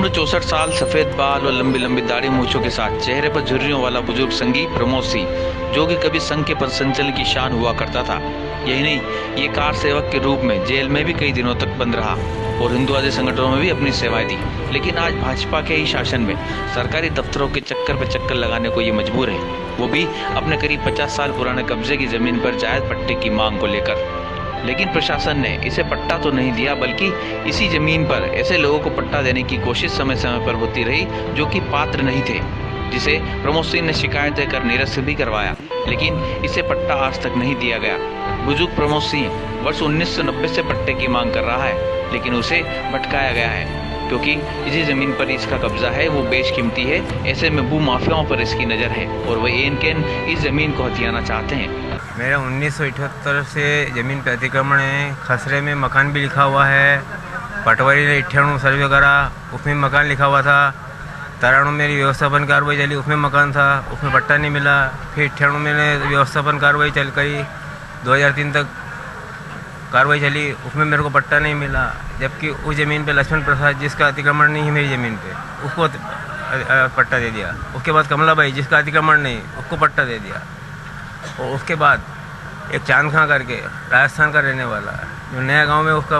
उम्र 64 साल, सफेद बाल और लंबी लंबी दाढ़ी मूछों के साथ चेहरे पर झुर्रियों वाला बुजुर्ग संगी प्रमोद सिंह, जो कि कभी संघ के पथ संचलन की शान हुआ करता था। यही नहीं, ये कार सेवक के रूप में जेल में भी कई दिनों तक बंद रहा और हिंदुवादी संगठनों में भी अपनी सेवाएं दी। लेकिन आज भाजपा के ही शासन में सरकारी दफ्तरों के चक्कर पे चक्कर लगाने को ये मजबूर है, वो भी अपने करीब 50 साल पुराने कब्जे की जमीन पर जायज पट्टे की मांग को लेकर। लेकिन प्रशासन ने इसे पट्टा तो नहीं दिया, बल्कि इसी जमीन पर ऐसे लोगों को पट्टा देने की कोशिश समय समय पर होती रही जो कि पात्र नहीं थे, जिसे प्रमोद सिंह ने शिकायत देकर निरस्त भी करवाया, लेकिन इसे पट्टा आज तक नहीं दिया गया। बुजुर्ग प्रमोद सिंह वर्ष 1990 से पट्टे की मांग कर रहा है, लेकिन उसे भटकाया गया है क्योंकि इसी जमीन पर इसका कब्जा है, वो बेशकीमती है। ऐसे में भू माफियाओं पर इसकी नज़र है और वह एन केन इस ज़मीन को हथियाना चाहते हैं। मेरा 1978 से ज़मीन पे अतिक्रमण है। खसरे में मकान भी लिखा हुआ है। पटवारी ने 98 सर्वे करा, उसमें मकान लिखा हुआ था। 93 मेरी व्यवस्थापन कार्रवाई चली, उसमें मकान था, उसमें पट्टा नहीं मिला। फिर 98 में व्यवस्थापन कार्रवाई चल गई, 2003 तक कार्रवाई चली, उसमें मेरे को पट्टा नहीं मिला। जबकि उस ज़मीन पे लक्ष्मण प्रसाद, जिसका अतिक्रमण नहीं है मेरी ज़मीन पे, उसको पट्टा दे दिया। उसके बाद कमलाबाई, जिसका अतिक्रमण नहीं, उसको पट्टा दे दिया। और उसके बाद एक चांद खां करके राजस्थान का रहने वाला, जो नया गांव में उसका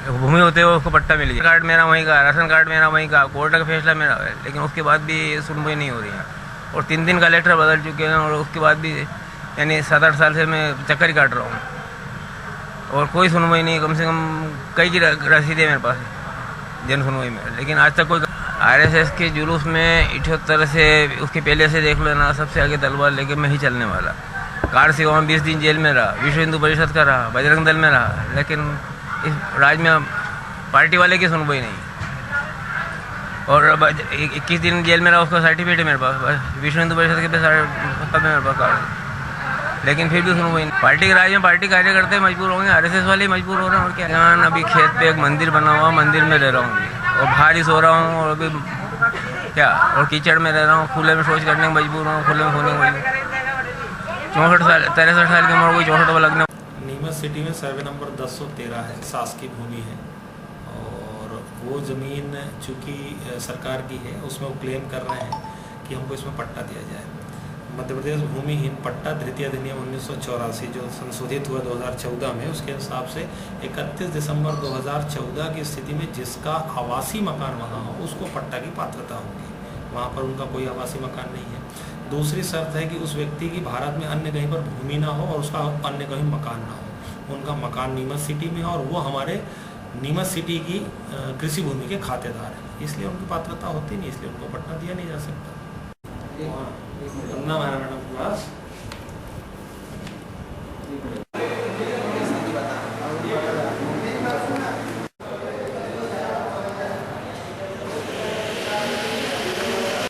भूमि होते हुए उसको पट्टा मिल गया। कार्ड मेरा वहीं का, राशन कार्ड मेरा वहीं का, कोर्ट का फैसला मेरा है, लेकिन उसके बाद भी सुनवाई नहीं हो रही है। और 3 दिन कलेक्टर बदल चुके हैं और उसके बाद भी यानी 7-8 साल से मैं चक्कर ही काट रहा हूँ और कोई सुनवाई नहीं। कम से कम कई की रसीद है मेरे पास जन सुनवाई में, लेकिन आज तक कोई। आरएसएस के जुलूस में 78 से उसके पहले से देख लेना, सबसे आगे तलवार लेके मैं ही चलने वाला। कार सेवा में 20 दिन जेल में रहा, विश्व हिंदू परिषद का रहा, बजरंग दल में रहा, लेकिन इस राज्य में पार्टी वाले की सुनवाई नहीं। और 21 दिन जेल में रहा, उसका सर्टिफिकेट है मेरे पास, विश्व हिंदू परिषद के पे मेरे पास कार्ड, लेकिन फिर भी सुनवाई नहीं। पार्टी के राज्य में पार्टी कार्यकर्ता मजबूर होंगे, आरएसएस वाले मजबूर हो रहे हैं। और क्या, अभी खेत पे एक मंदिर बना हुआ, मंदिर में रह रहा हूँ और बाहर ही सो रहा हूँ। और अभी क्या, और कीचड़ में रह रहा हूँ, खुले में शौच करने में मजबूर हूँ, खुले में सोने में मजबूर। 63 साल की उम्र को 64 लगने। नीमच सिटी में सर्वे नंबर 1013 है, शासकीय भूमि है और वो ज़मीन चूँकि सरकार की है, उसमें वो क्लेम कर रहे हैं कि हमको इसमें पट्टा दिया जाए। मध्य प्रदेश भूमिहीन पट्टा धृतीय अधिनियम 1984 जो संशोधित हुआ 2014 में, उसके हिसाब से 31 दिसंबर 2014 की स्थिति में जिसका आवासीय मकान वहाँ हो उसको पट्टा की पात्रता होगी। वहाँ पर उनका कोई आवासीय मकान नहीं है। दूसरी शर्त है कि उस व्यक्ति की भारत में अन्य कहीं पर भूमि ना हो और उसका अन्य कहीं मकान ना हो। उनका मकान नीमच सिटी में है और वो हमारे नीमच सिटी की कृषि भूमि के खातेदार हैं, इसलिए उनकी पात्रता होती नहीं, इसलिए उनको पट्टा दिया नहीं जा सकता। नाम है मैडम के पास।